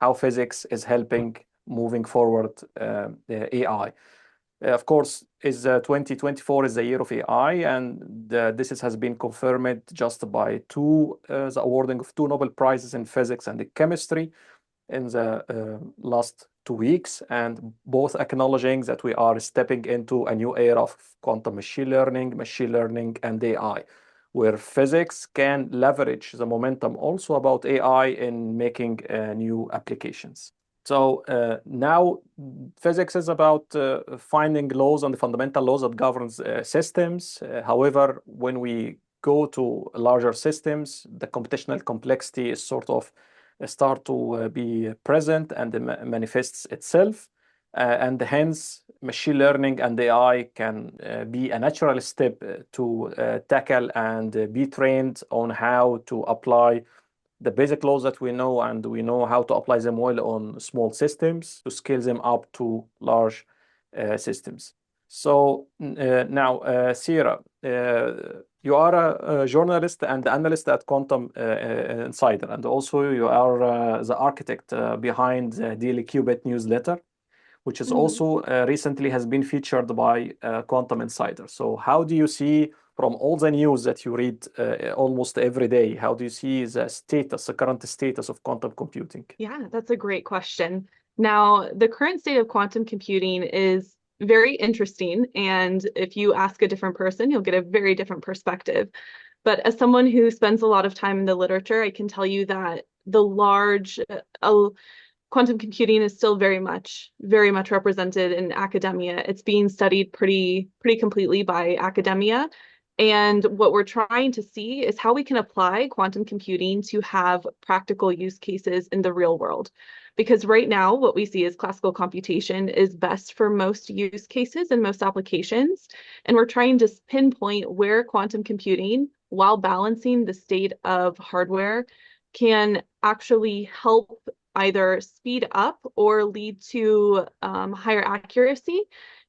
how physics is helping moving forward the AI. Of course, 2024 is the year of AI, and this has been confirmed just by the awarding of 2 Nobel Prizes in physics and chemistry in the last 2 weeks, and both acknowledging that we are stepping into a new era of quantum machine learning, and AI, where physics can leverage the momentum also about AI in making new applications. So now physics is about finding laws and the fundamental laws that governs systems. However, when we go to larger systems, the computational complexity is sort of start to be present and manifests itself. And hence, machine learning and AI can be a natural step to tackle and be trained on how to apply the basic laws that we know, and we know how to apply them well on small systems to scale them up to large systems. So now, Cierra, you are a journalist and analyst at Quantum Insider, and also you are the architect behind the Daily Qubit newsletter, which is also recently has been featured by Quantum Insider. So how do you see, from all the news that you read almost every day, how do you see the current status of quantum computing? Yeah, that's a great question. Now, the current state of quantum computing is very interesting, and if you ask a different person, you'll get a very different perspective. But as someone who spends a lot of time in the literature, I can tell you that the large quantum computing is still very much represented in academia. It's being studied pretty completely by academia. And what we're trying to see is how we can apply quantum computing to have practical use cases in the real world. Because right now, what we see is classical computation is best for most use cases and most applications. And we're trying to pinpoint where quantum computing, while balancing the state of hardware, can actually help either speed up or lead to higher accuracy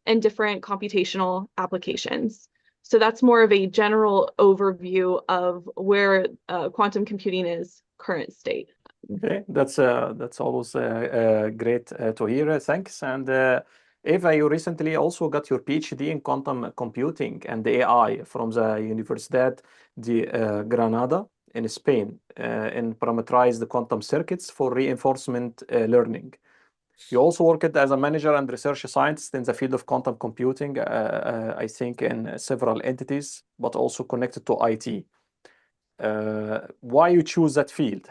in different computational applications. So that's more of a general overview of where quantum computing is current state. Okay, that's always great to hear. Thanks. And Eva, you recently also got your PhD in quantum computing and AI from the Universidad de Granada in Spain, and parameterized the quantum circuits for reinforcement learning. You also worked as a manager and research scientist in the field of quantum computing, I think in several entities, but also connected to IT. Why you choose that field?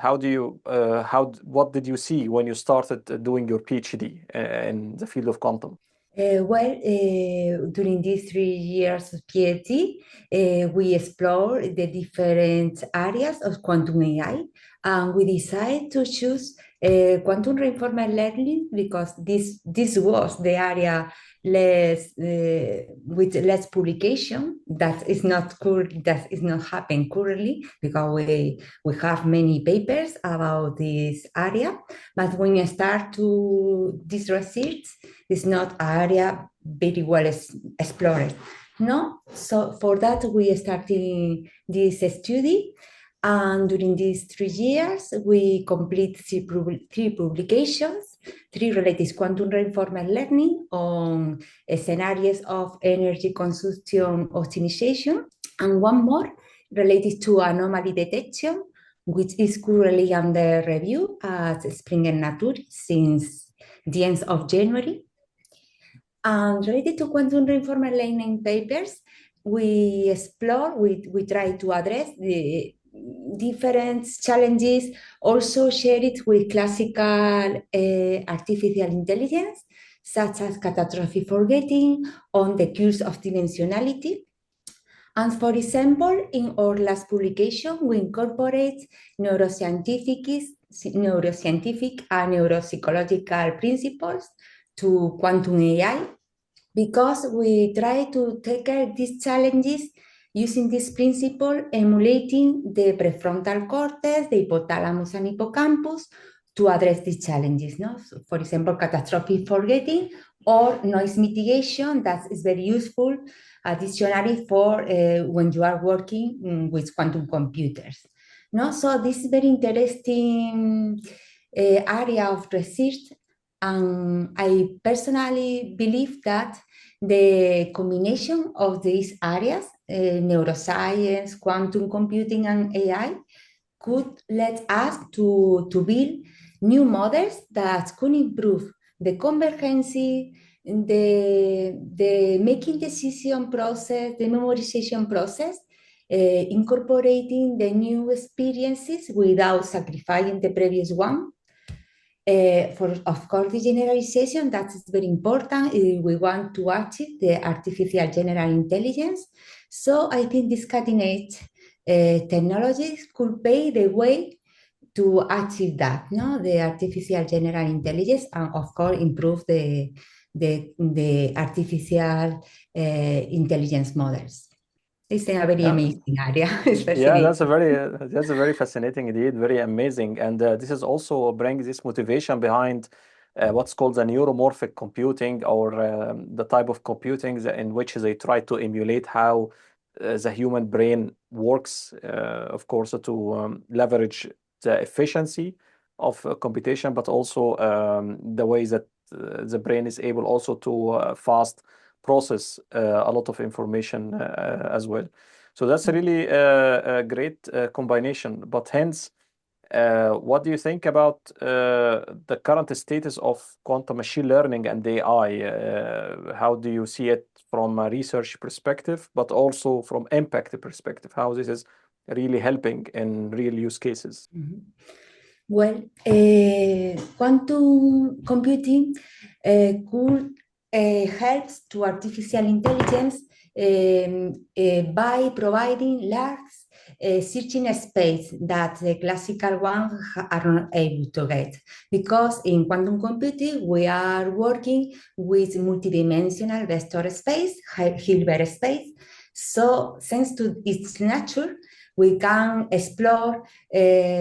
What did you see when you started doing your PhD in the field of quantum? During these 3 years of PhD, we explored the different areas of quantum AI, and we decided to choose quantum reinforcement learning because this was the area with less publication. That is not happening currently because we have many papers about this area. But when you start to this research, it's not an area very well explored. No, so for that we started this study. And during these 3 years, we complete 3 publications, 3 related quantum reinforcement learning on scenarios of energy consumption optimization, and 1 more related to anomaly detection, which is currently under review at Springer Nature since the end of January. And related to quantum reinforcement learning papers, we try to address the different challenges, also share it with classical artificial intelligence, such as catastrophic forgetting on the curves of dimensionality. And for example, in our last publication, we incorporate neuroscientific and neuropsychological principles to quantum AI, because we try to tackle these challenges using this principle, emulating the prefrontal cortex, the hypothalamus and hippocampus to address these challenges. No? So for example, catastrophic forgetting or noise mitigation, that is very useful additionally for when you are working with quantum computers. No? So this is very interesting area of research, and I personally believe that the combination of these areas, neuroscience, quantum computing, and AI, could let us to build new models that could improve the convergence, the making decision process, the memorization process, incorporating the new experiences without sacrificing the previous one. Of course, the generalization, that is very important. We want to achieve the artificial general intelligence. So I think these cutting edge technologies could pave the way to achieve that, no? The artificial general intelligence, and of course improve the artificial intelligence models. It's a very Yeah. amazing area. It's Yeah, fascinating. that's a very fascinating indeed, very amazing, and this is also brings this motivation behind what's called the neuromorphic computing, or the type of computing in which they try to emulate how the human brain works, of course, to leverage the efficiency of computation, but also the way that the brain is able also to fast process a lot of information as well. So that's really a great combination. But hence, what do you think about the current status of quantum machine learning and AI? How do you see it from a research perspective, but also from impact perspective? How this is really helping in real use cases? Mhm. Well, quantum computing could help to artificial intelligence by providing large searching space that the classical ones are not able to get. Because in quantum computing, we are working with multidimensional vector space, Hilbert space. So thanks to its nature, we can explore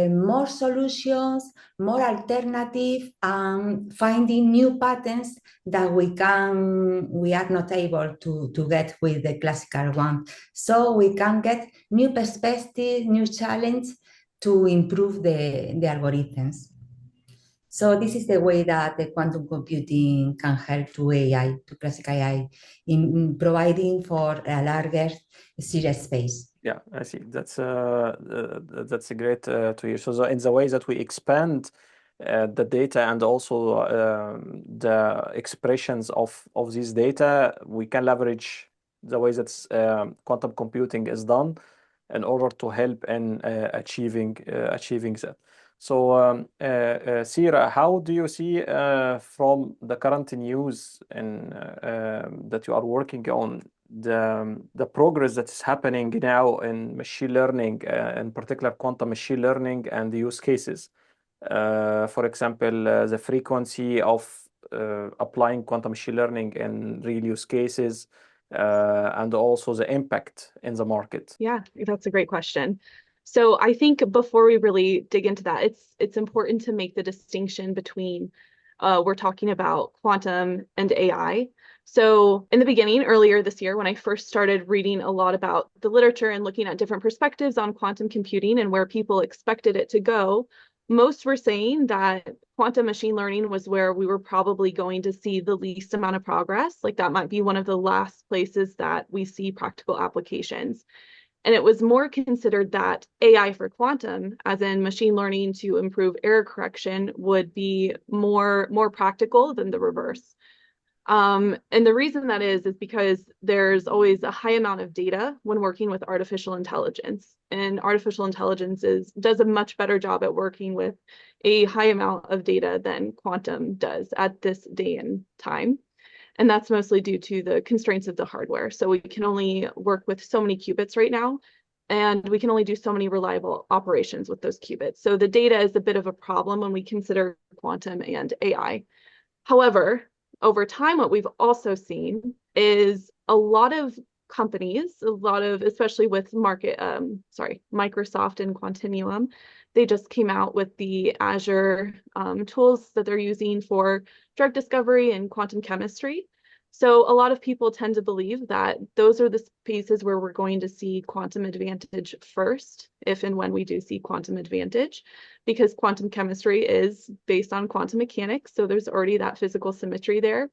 more solutions, more alternative, and finding new patterns that we are not able to get with the classical one. So we can get new perspective, new challenge to improve the algorithms. So this is the way that the quantum computing can help to AI, to classical AI, in providing for a larger search space. Yeah, I see. That's a great to hear. So in the way that we expand the data and also the expressions of this data, we can leverage the way that quantum computing is done in order to help in achieving that. So, Sierra, how do you see from the current news and that you are working on the progress that is happening now in machine learning, in particular quantum machine learning and the use cases? For example, the frequency of applying quantum machine learning in real use cases, and also the impact in the market. Yeah, that's a great question. So I think before we really dig into that, it's important to make the distinction between we're talking about quantum and AI. So in the beginning, earlier this year, when I first started reading a lot about the literature and looking at different perspectives on quantum computing and where people expected it to go, most were saying that quantum machine learning was where we were probably going to see the least amount of progress. Like that might be one of the last places that we see practical applications. And it was more considered that AI for quantum, as in machine learning to improve error correction, would be more practical than the reverse. And the reason that is because there's always a high amount of data when working with artificial intelligence. And artificial intelligence does a much better job at working with a high amount of data than quantum does at this day and time. And that's mostly due to the constraints of the hardware. So we can only work with so many qubits right now, and we can only do so many reliable operations with those qubits. So the data is a bit of a problem when we consider quantum and AI. However, over time, what we've also seen is a lot of companies, especially with Microsoft and Quantinuum, they just came out with the Azure tools that they're using for drug discovery and quantum chemistry. So a lot of people tend to believe that those are the spaces where we're going to see quantum advantage first, if and when we do see quantum advantage, because quantum chemistry is based on quantum mechanics. So there's already that physical symmetry there.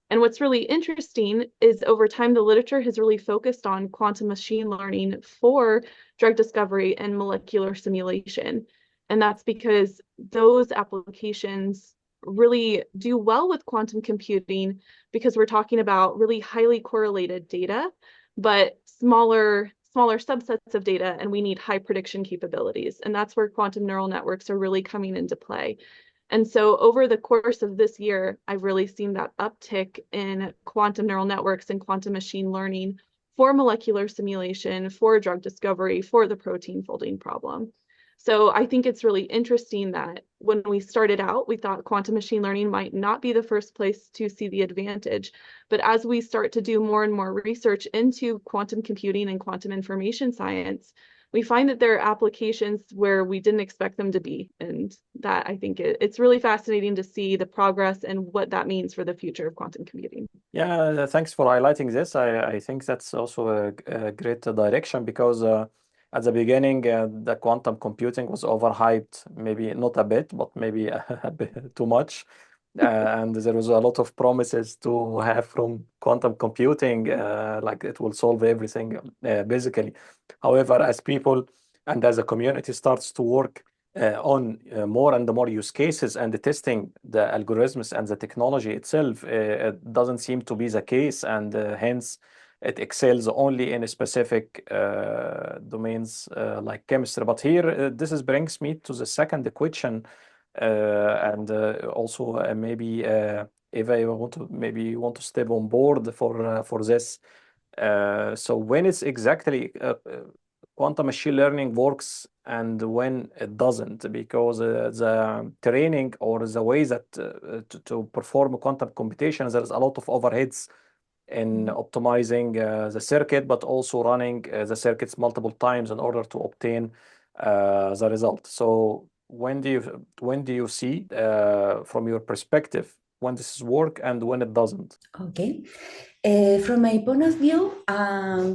And what's really interesting is over time, the literature has really focused on quantum machine learning for drug discovery and molecular simulation. And that's because those applications really do well with quantum computing because we're talking about really highly correlated data, but smaller subsets of data, and we need high prediction capabilities. And that's where quantum neural networks are really coming into play. And so over the course of this year, I've really seen that uptick in quantum neural networks and quantum machine learning for molecular simulation, for drug discovery, for the protein folding problem. So I think it's really interesting that when we started out, we thought quantum machine learning might not be the first place to see the advantage. But as we start to do more and more research into quantum computing and quantum information science, we find that there are applications where we didn't expect them to be. And that I think it's really fascinating to see the progress and what that means for the future of quantum computing. Yeah, thanks for highlighting this. I think that's also a great direction because at the beginning, the quantum computing was overhyped, maybe not a bit, but maybe a bit too much. And there was a lot of promises to have from quantum computing, like it will solve everything, basically. However, as people and as a community starts to work on more and more use cases and the testing the algorithms and the technology itself, it doesn't seem to be the case, and hence it excels only in specific domains like chemistry. But here, brings me to the second question, and also maybe Eva, you want to step on board for this. So when it's exactly quantum machine learning works and when it doesn't, because the training or the way that to perform quantum computation, there's a lot of overheads in optimizing the circuit, but also running the circuits multiple times in order to obtain the result. So when do you see from your perspective when this work and when it doesn't? Okay. From my point of view,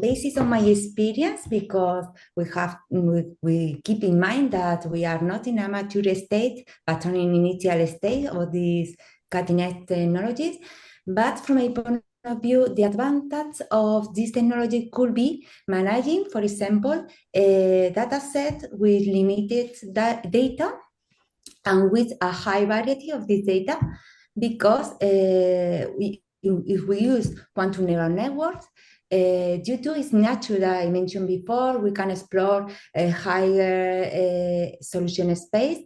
based on my experience, because we keep in mind that we are not in a mature state, but only in initial state of these cutting-edge technologies. But from my point of view, the advantage of this technology could be managing, for example, a data set with limited data and with a high variety of this data, because if we use quantum neural networks, due to its nature that I mentioned before, we can explore a higher solution space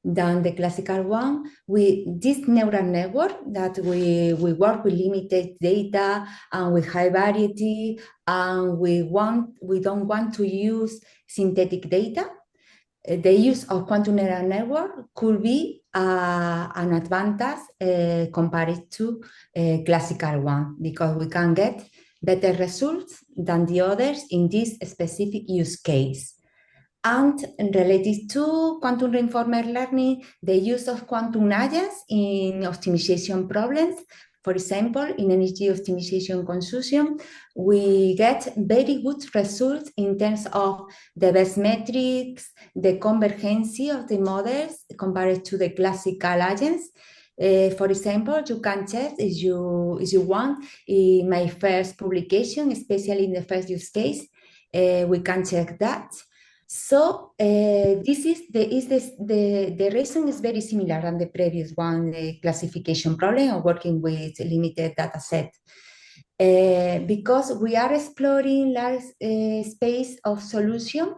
than the classical one. With this neural network that we work with limited data and with high variety, and we don't want to use synthetic data. The use of quantum neural network could be an advantage compared to a classical one, because we can get better results than the others in this specific use case. And related to quantum reinforcement learning, the use of quantum agents in optimization problems. For example, in energy optimization consortium, we get very good results in terms of the best metrics, the convergence of the models compared to the classical agents. For example, you can check if you want. In my first publication, especially in the first use case, we can check that. So this is the reason is very similar than the previous one, the classification problem of working with limited data set. Because we are exploring large space of solution.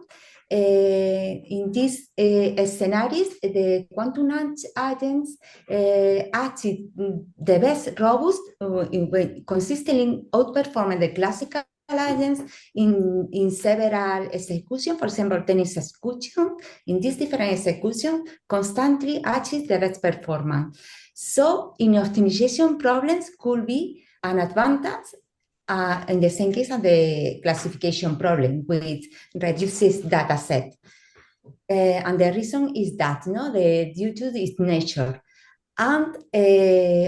In these scenarios, the quantum agents achieve the best robust, consistently outperforming the classical agents in several executions. For example, tennis execution, in this different execution, constantly achieves the best performance. So in optimization problems could be an advantage in the same case as the classification problem, which reduces data set. And the reason is that, due to its nature. And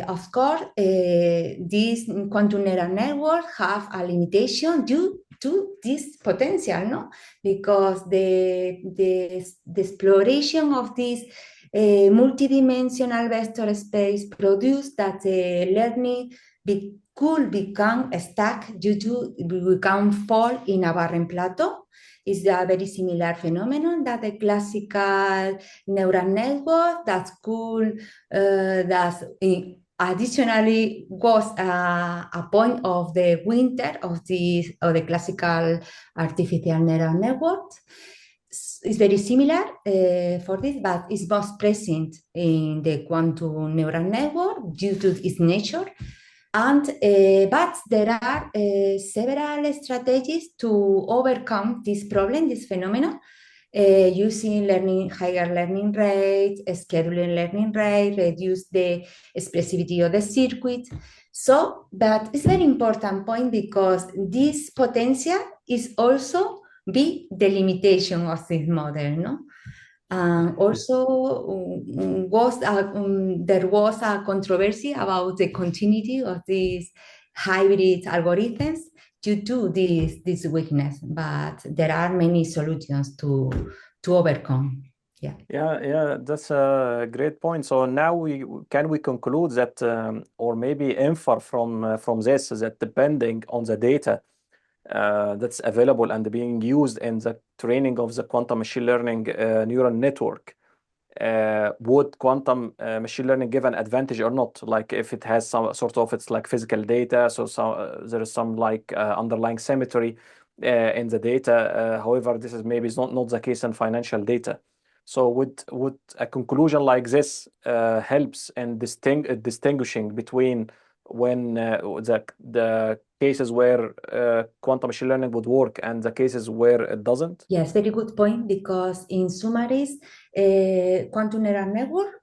of course, these quantum neural networks have a limitation due to this potential, no? Because the exploration of this multidimensional vector space produce that learning could become stuck due to we can fall in a barren plateau. It's a very similar phenomenon that the classical neural network that could additionally was a point of the winter of the classical artificial neural network. It's very similar for this, but it's most present in the quantum neural network due to its nature. And but there are several strategies to overcome this problem, this phenomenon, using higher learning rate, scheduling learning rate, reduce the expressivity of the circuit. So that is very important point because this potential is also be the limitation of this model, no? Also, there was a controversy about the continuity of these hybrid algorithms due to this weakness, but there are many solutions to overcome. Yeah. Yeah, that's a great point. So now we conclude that, or maybe infer from this that depending on the data that's available and being used in the training of the quantum machine learning neural network, would quantum machine learning give an advantage or not? Like if it has some sort of, it's like physical data, so there is some like underlying symmetry in the data. However, this is maybe not the case in financial data. So would a conclusion like this helps in distinguishing between when the cases where quantum machine learning would work and the cases where it doesn't? Yes, very good point, because in summaries, quantum neural network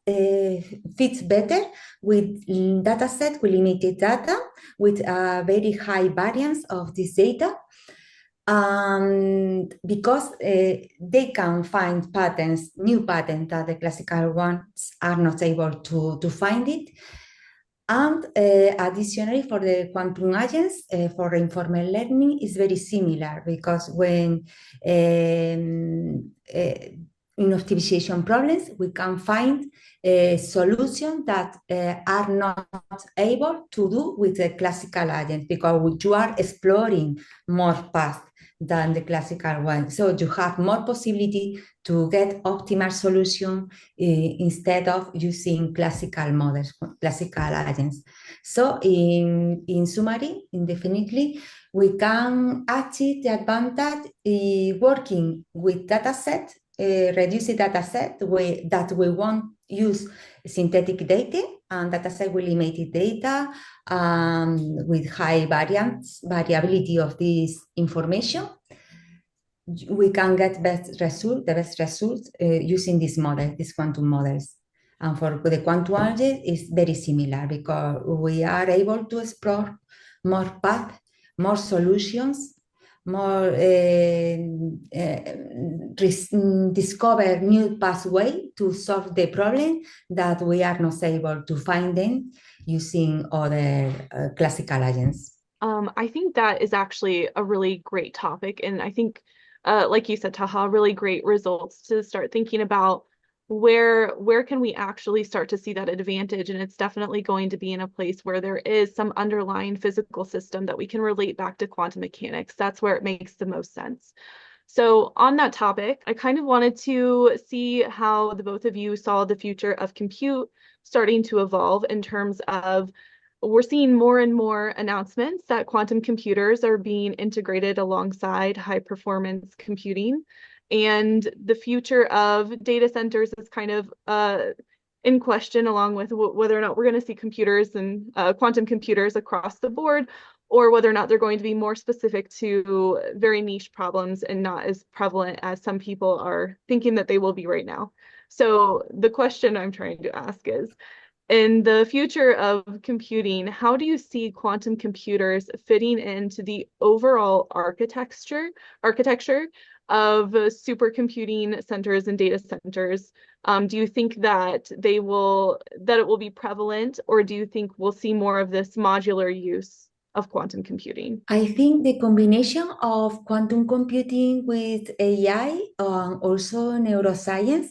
fits better with data set with limited data, with a very high variance of this data. Because they can find patterns, new patterns that the classical ones are not able to find it. And additionally, for the quantum agents, for reinforcement learning is very similar, because when in optimization problems, we can find solutions that are not able to do with the classical agent, because you are exploring more paths than the classical one. So you have more possibility to get optimal solution instead of using classical models, classical agents. So in summary, indefinitely, we can achieve the advantage working with dataset, reduced dataset that we won't use synthetic data, and dataset with limited data with high variability of this information. We can get the best results using this model, these quantum models. And for the quantum algebra, it's very similar, because we are able to explore more paths, more solutions, more discover new pathway to solve the problem that we are not able to find them using other classical agents. I think that is actually a really great topic. And I think, like you said, Taha, really great results to start thinking about where can we actually start to see that advantage. And it's definitely going to be in a place where there is some underlying physical system that we can relate back to quantum mechanics. That's where it makes the most sense. So on that topic, I kind of wanted to see how the both of you saw the future of compute starting to evolve in terms of, we're seeing more and more announcements that quantum computers are being integrated alongside high performance computing. And the future of data centers is kind of in question, along with whether or not we're going to see computers and quantum computers across the board, or whether or not they're going to be more specific to very niche problems and not as prevalent as some people are thinking that they will be right now. So the question I'm trying to ask is, in the future of computing, how do you see quantum computers fitting into the overall architecture of supercomputing centers and data centers Do you think that it will be prevalent, or do you think we'll see more of this modular use of quantum computing? I think the combination of quantum computing with AI and also neuroscience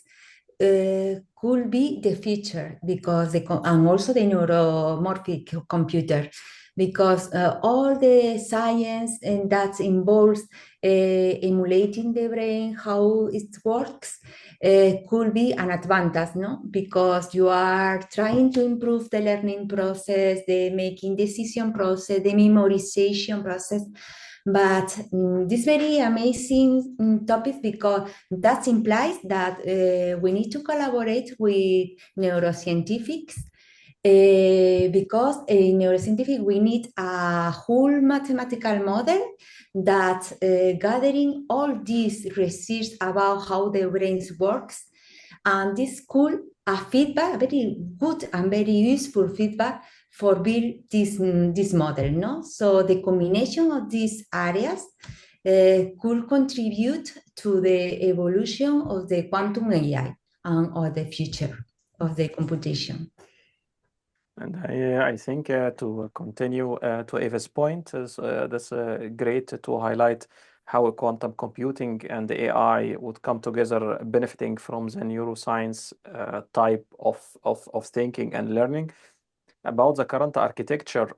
could be the future, because and also the neuromorphic computer, because all the science and that involves emulating the brain, how it works, could be an advantage, no? Because you are trying to improve the learning process, the making decision process, the memorization process. But this very amazing topic, because that implies that we need to collaborate with neuroscientifics, because in neuroscientific we need a whole mathematical model that gathering all this research about how the brains works, and this could a feedback, very good and very useful feedback for build this model, no? So the combination of these areas could contribute to the evolution of the quantum AI and of the future of the computation. And I think to continue to Eva's point, that's great to highlight how quantum computing and the AI would come together, benefiting from the neuroscience type of thinking and learning. About the current architecture,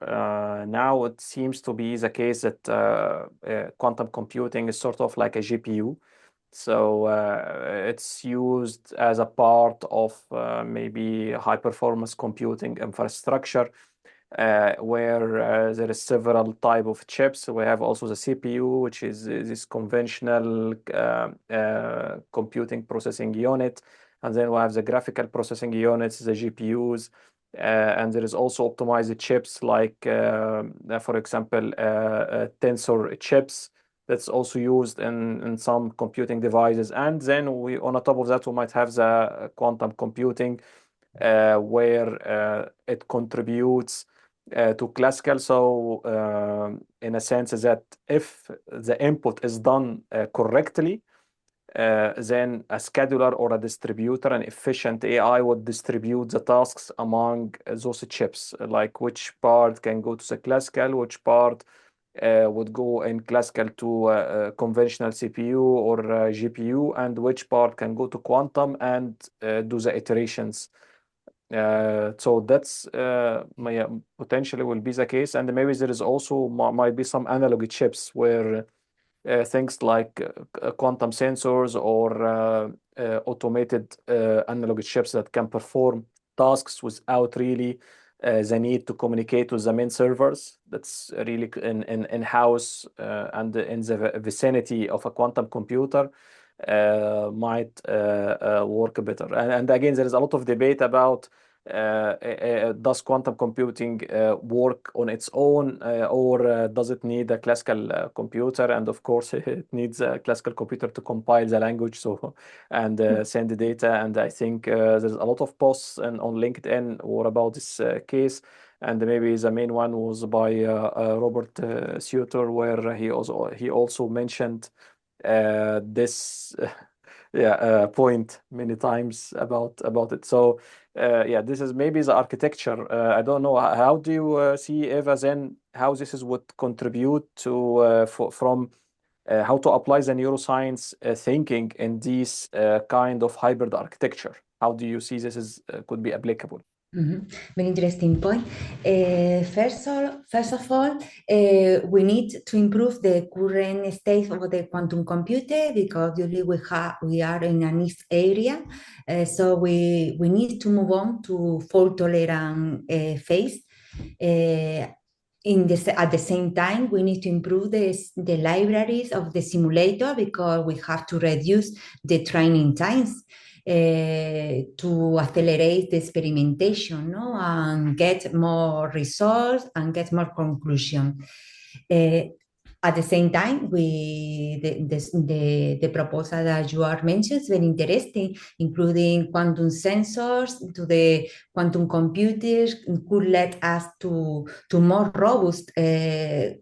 now it seems to be the case that quantum computing is sort of like a GPU. So it's used as a part of maybe high performance computing infrastructure, where there is several type of chips. We have also the CPU, which is this conventional computing processing unit. And then we have the graphical processing units, the GPUs. And there is also optimized chips like, for example, tensor chips that's also used in some computing devices. And then on the top of that, we might have the quantum computing, where it contributes to classical. So in a sense that if the input is done correctly, then a scheduler or a distributor, an efficient AI, would distribute the tasks among those chips, like which part can go to the classical, which part would go in classical to conventional CPU or GPU, and which part can go to quantum and do the iterations. So that's potentially will be the case. And maybe there is also might be some analog chips where things like quantum sensors or automated analog chips that can perform tasks without really the need to communicate with the main servers. That's really in-house and in the vicinity of a quantum computer might work better. And again, there is a lot of debate about does quantum computing work on its own, or does it need a classical computer? And of course, it needs a classical computer to compile the language and send the data. And I think there's a lot of posts on LinkedIn or about this case. And maybe the main one was by Robert Suter, where he also mentioned this point many times about it. So this is maybe the architecture. I don't know, how do you see, Eva, then how this would contribute to from how to apply the neuroscience thinking in this kind of hybrid architecture? How do you see this could be applicable? Very interesting point. First of all, we need to improve the current state of the quantum computer, because usually we are in a niche area. So we need to move on to fault tolerant phase. At the same time, we need to improve the libraries of the simulator, because we have to reduce the training times to accelerate the experimentation, no? And get more results and get more conclusion. At the same time, the proposal that you are mentioning is very interesting, including quantum sensors to the quantum computers could lead us to more robust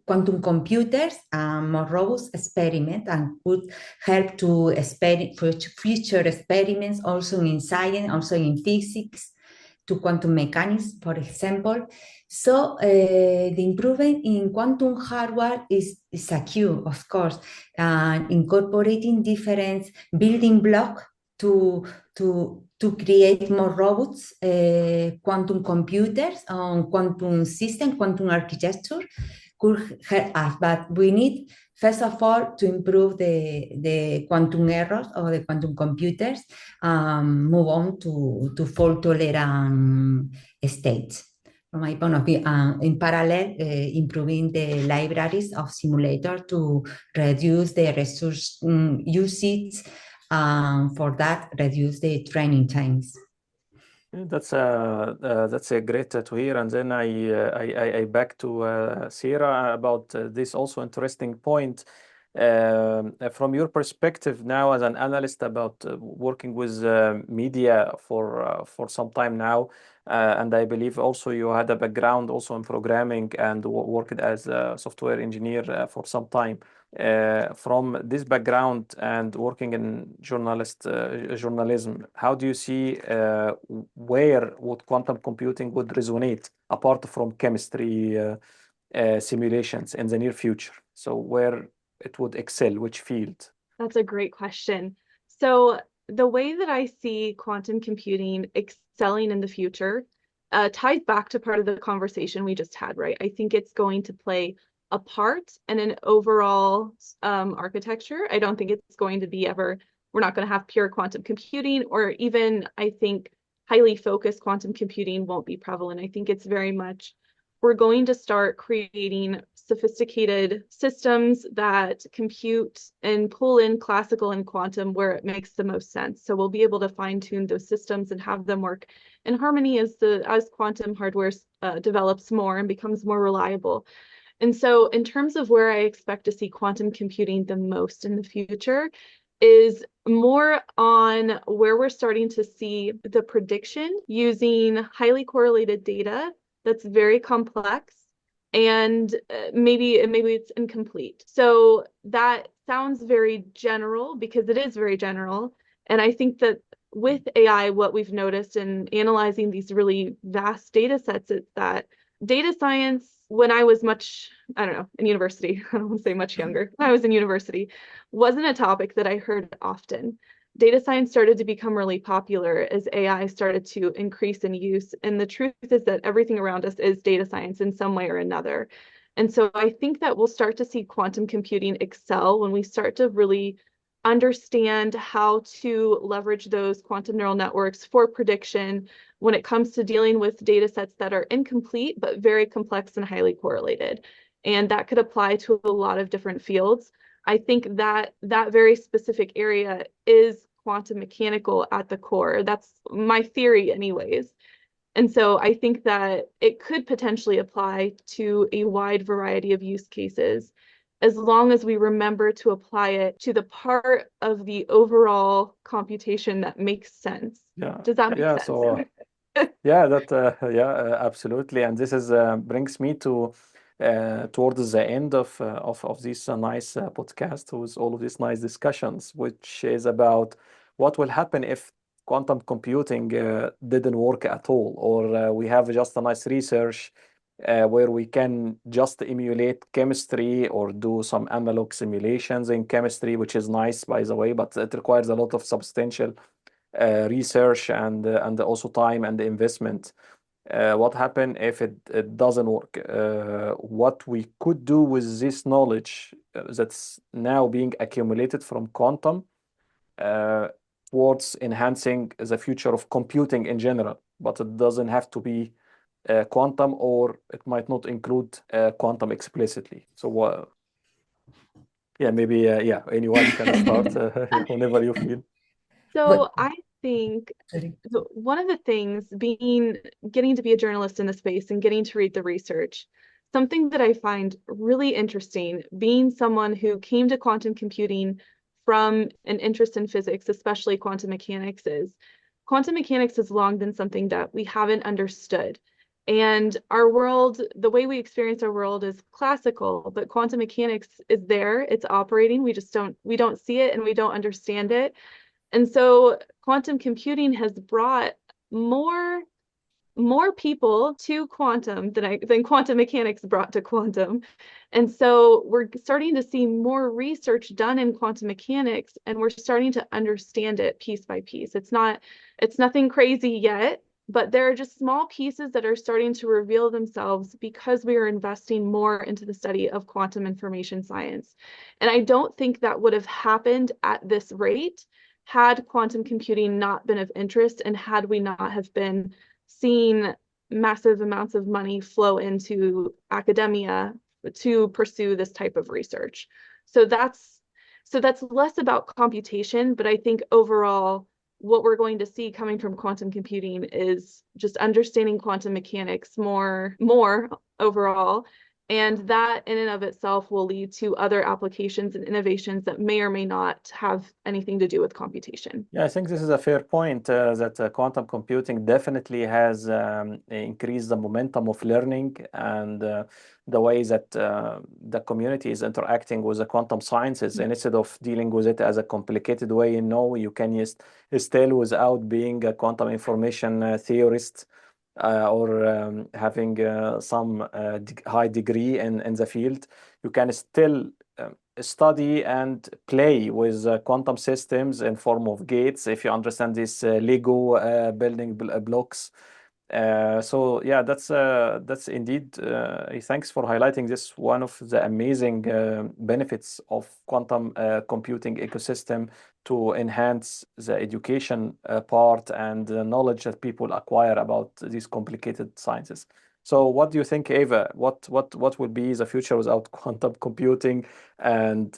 quantum computers and more robust experiments, and could help to future experiments also in science, also in physics, to quantum mechanics, for example. So the improvement in quantum hardware is a key, of course, and incorporating different building blocks to create more robust quantum computers on quantum system, quantum architecture could help us. But we need, first of all, to improve the quantum errors of the quantum computers, move on to fault-tolerant states. From my point of view, in parallel, improving the libraries of simulator to reduce the resource usage, for that, reduce the training times. Yeah, that's a great to hear. And then I back to Sierra about this also interesting point. From your perspective now as an analyst about working with media for some time now, and I believe also you had a background also in programming and worked as a software engineer for some time. From this background and working in journalism, how do you see where would quantum computing would resonate apart from chemistry simulations in the near future? So where it would excel, which field? That's a great question. So the way that I see quantum computing excelling in the future ties back to part of the conversation we just had, right? I think it's going to play a part in an overall architecture. I don't think it's going to be we're not going to have pure quantum computing, or even I think highly focused quantum computing won't be prevalent. I think it's very much, we're going to start creating sophisticated systems that compute and pull in classical and quantum where it makes the most sense. So we'll be able to fine tune those systems and have them work in harmony as quantum hardware develops more and becomes more reliable. And so in terms of where I expect to see quantum computing the most in the future is more on where we're starting to see the prediction using highly correlated data that's very complex, and maybe it's incomplete. So that sounds very general because it is very general. And I think that with AI, what we've noticed in analyzing these really vast data sets is that data science, when I was in university, I don't want to say much younger, when I was in university, wasn't a topic that I heard often. Data science started to become really popular as AI started to increase in use. And the truth is that everything around us is data science in some way or another. And so I think that we'll start to see quantum computing excel when we start to really understand how to leverage those quantum neural networks for prediction when it comes to dealing with data sets that are incomplete, but very complex and highly correlated. And that could apply to a lot of different fields. I think that very specific area is quantum mechanical at the core. That's my theory anyways. And so I think that it could potentially apply to a wide variety of use cases, as long as we remember to apply it to the part of the overall computation that makes sense. Yeah. Does that make Yeah. sense? So absolutely. And this is brings me to towards the end of this nice podcast with all of these nice discussions, which is about what will happen if quantum computing didn't work at all, or we have just a nice research where we can just emulate chemistry or do some analog simulations in chemistry, which is nice, by the way, but it requires a lot of substantial research and also time and investment. What happen if it doesn't work? What we could do with this knowledge that's now being accumulated from quantum towards enhancing the future of computing in general, but it doesn't have to be quantum, or it might not include quantum explicitly. So maybe anyone can start whenever you feel. So I think one of the things, getting to be a journalist in the space and getting to read the research, something that I find really interesting, being someone who came to quantum computing from an interest in physics, especially quantum mechanics, is quantum mechanics has long been something that we haven't understood. And our world, the way we experience our world is classical, but quantum mechanics is there, it's operating. We don't see it and we don't understand it. And so quantum computing has brought more people to quantum than quantum mechanics brought to quantum. And so we're starting to see more research done in quantum mechanics, and we're starting to understand it piece by piece. It's nothing crazy yet, but there are just small pieces that are starting to reveal themselves because we are investing more into the study of quantum information science. And I don't think that would have happened at this rate had quantum computing not been of interest and had we not have been seeing massive amounts of money flow into academia to pursue this type of research. So that's less about computation, but I think overall what we're going to see coming from quantum computing is just understanding quantum mechanics more overall. And that in and of itself will lead to other applications and innovations that may or may not have anything to do with computation. Yeah, I think this is a fair point that quantum computing definitely has increased the momentum of learning and the way that the community is interacting with the quantum sciences. And instead of dealing with it as a complicated way, you can just still, without being a quantum information theorist, or having some high degree in the field, you can still study and play with quantum systems in form of gates, if you understand these Lego building blocks. So yeah, that's indeed. Thanks for highlighting this. One of the amazing benefits of quantum computing ecosystem to enhance the education part and the knowledge that people acquire about these complicated sciences. So what do you think, Eva? What will be the future without quantum computing, and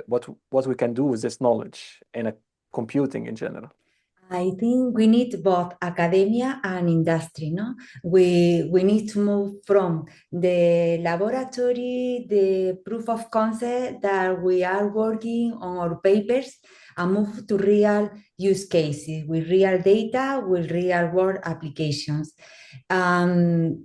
what we can do with this knowledge in a computing in general? I think we need both academia and industry, no? We need to move from the laboratory, the proof of concept that we are working on our papers, and move to real use cases with real data, with real world applications. While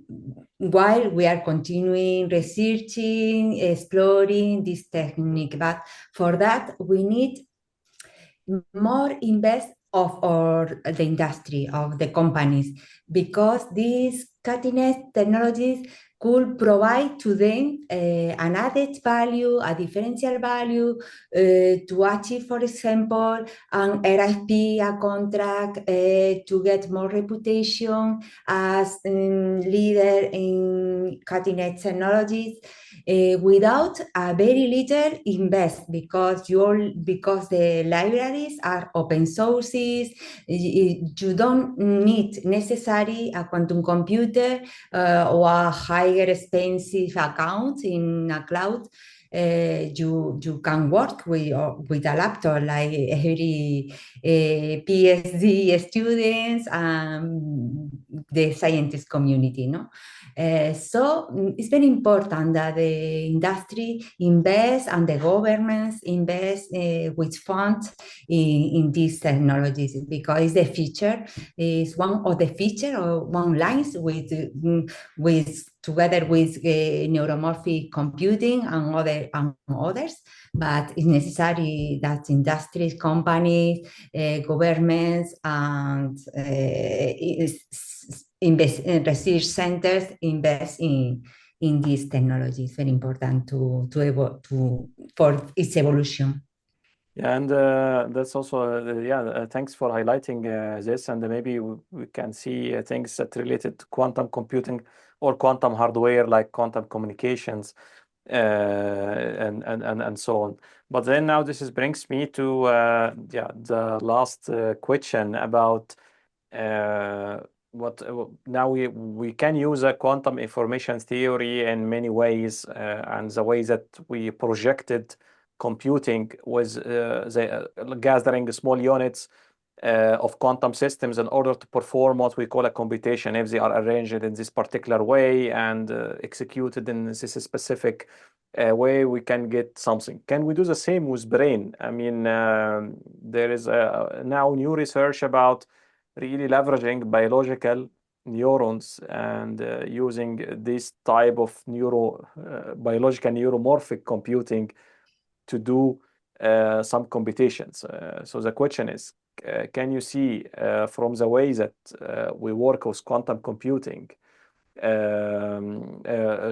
we are continuing researching, exploring this technique, but for that we need more invest of the industry, of the companies, because these cutting edge technologies could provide to them an added value, a differential value to achieve, for example, an RFP, a contract, to get more reputation as leader in cutting edge technologies. Without a very little invest, because the libraries are open sources. You don't need necessarily a quantum computer or a higher expensive account in a cloud. You can work with a laptop, like every PhD students and the scientist community, no? So it's very important that the industry invest and the governments invest with funds in these technologies, because it's the future. Is one of the feature or one lines with together with neuromorphic computing and others. But it's necessary that industries, companies, governments, and research centers invest in these technologies. Very important for its evolution. Yeah, and that's also thanks for highlighting this, and maybe we can see things that related to quantum computing or quantum hardware, like quantum communications, and so on. But then now brings me to the last question about what now we can use a quantum information theory in many ways, and the way that we projected computing was gathering small units of quantum systems in order to perform what we call a computation. If they are arranged in this particular way and executed in this specific way, we can get something. Can we do the same with brain? I mean, there is now new research about really leveraging biological neurons and using this type of biological neuromorphic computing to do some computations. So the question is, can you see from the way that we work with quantum computing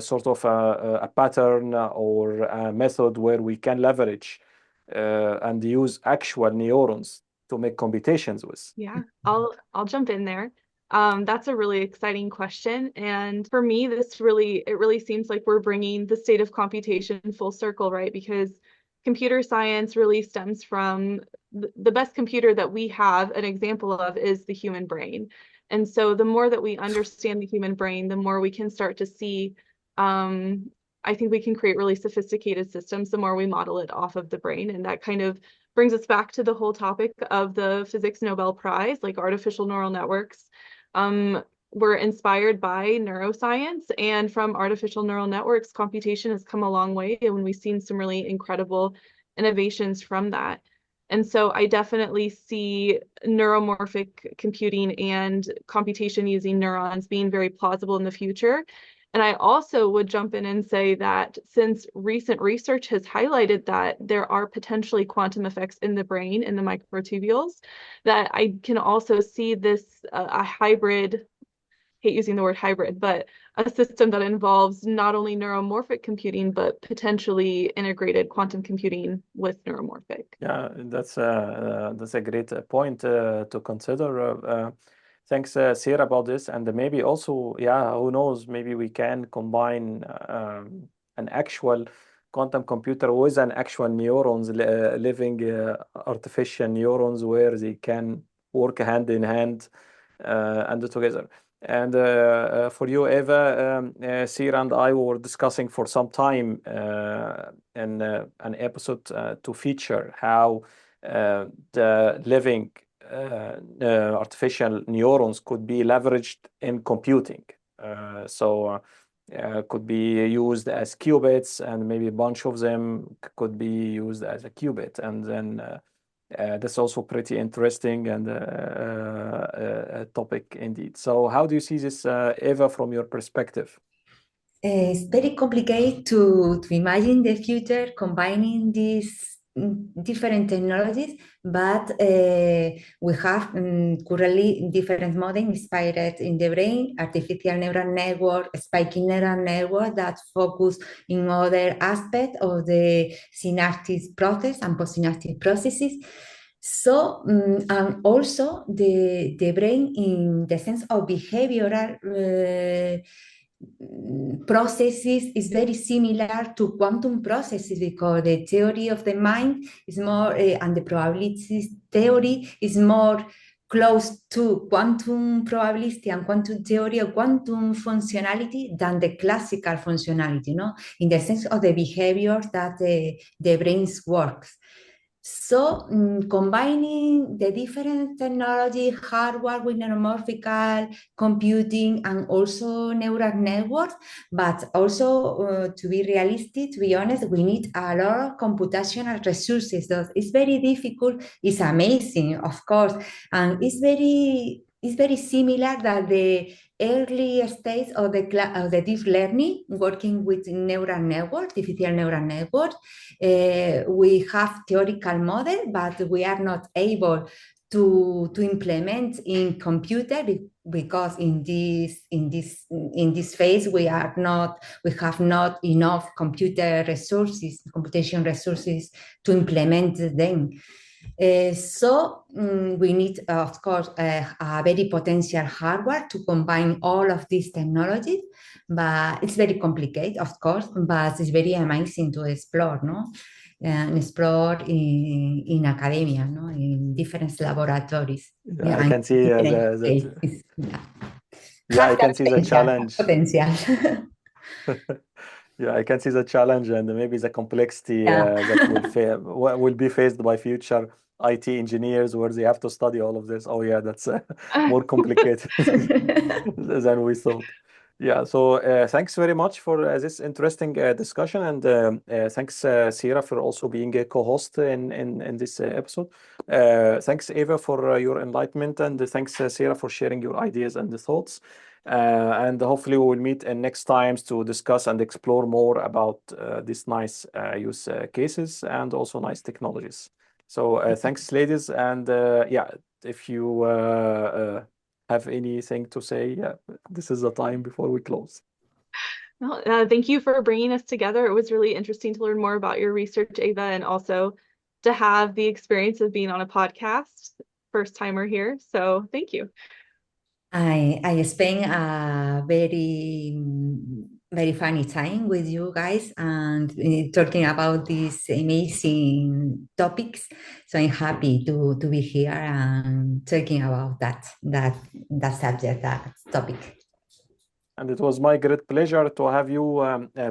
sort of a pattern or a method where we can leverage and use actual neurons to make computations with? Yeah, I'll jump in there. That's a really exciting question. And for me, it really seems like we're bringing the state of computation full circle, right? Because computer science really stems from the best computer that we have an example of is the human brain. And so the more that we understand the human brain, the more we can start to see, I think we can create really sophisticated systems, the more we model it off of the brain. And that kind of brings us back to the whole topic of the physics Nobel Prize, like artificial neural networks. Were inspired by neuroscience, and from artificial neural networks, computation has come a long way, and we've seen some really incredible innovations from that. And so I definitely see neuromorphic computing and computation using neurons being very plausible in the future. And I also would jump in and say that since recent research has highlighted that there are potentially quantum effects in the brain, in the microtubules, that I can also see this a hybrid, hate using the word hybrid, but a system that involves not only neuromorphic computing, but potentially integrated quantum computing with neuromorphic. Yeah, that's a great point to consider. Thanks, Sierra, about this. And maybe also, yeah, who knows, maybe we can combine an actual quantum computer with an actual neurons, living artificial neurons, where they can work hand in hand and together. And for you, Eva, Sierra and I were discussing for some time in an episode to feature how the living artificial neurons could be leveraged in computing. Could be used as qubits, and maybe a bunch of them could be used as a qubit. And then that's also pretty interesting and a topic indeed. So how do you see this, Eva, from your perspective? It's very complicated to imagine the future combining these different technologies, but we have currently different models inspired in the brain, artificial neural network, spiking neural network that focus in other aspects of the synaptic process and postsynaptic processes. So, and also the brain in the sense of behavioral processes is very similar to quantum processes, because the theory of the mind is more, and the probability theory is more close to quantum probability and quantum theory or quantum functionality than the classical functionality, no? In the sense of the behaviors that the brain works. So combining the different technology, hardware with neuromorphic computing and also neural networks, but also to be realistic, to be honest, we need a lot of computational resources. So it's very difficult. It's amazing, of course, and it's very similar that the early stage of the deep learning, working with neural network, artificial neural network. We have theoretical model, but we are not able to implement in computer, because in this phase we have not enough computation resources to implement them. So we need, of course, a very potential hardware to combine all of these technologies, but it's very complicated, of course, but it's very amazing to explore, no? And explore in academia, no? In different laboratories. Yeah, I can see that. Yeah, I can see the challenge. Potential. Yeah, I can see the challenge and maybe the complexity that will be faced by future IT engineers where they have to study all of this. Oh yeah, that's more complicated than we thought. Yeah, so thanks very much for this interesting discussion, and thanks Cierra for also being a co-host in this episode. Thanks Eva for your enlightenment, and thanks Cierra for sharing your ideas and the thoughts. And hopefully we will meet in next times to discuss and explore more about these nice use cases and also nice technologies. So thanks, ladies, and yeah, if you have anything to say, this is the time before we close. Well, thank you for bringing us together. It was really interesting to learn more about your research, Eva, and also to have the experience of being on a podcast. First timer here, so thank you. I spent a very funny time with you guys and talking about these amazing topics. So I'm happy to be here and talking about that subject, that topic. And it was my great pleasure to have you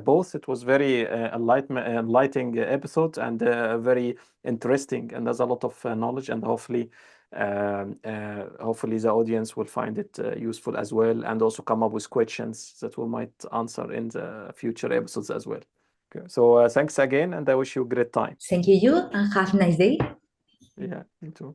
both. It was very enlightening episode and very interesting, and there's a lot of knowledge, and hopefully the audience will find it useful as well, and also come up with questions that we might answer in the future episodes as well. Okay. So thanks again, and I wish you a great time. Thank you, and have a nice day. Yeah, you too.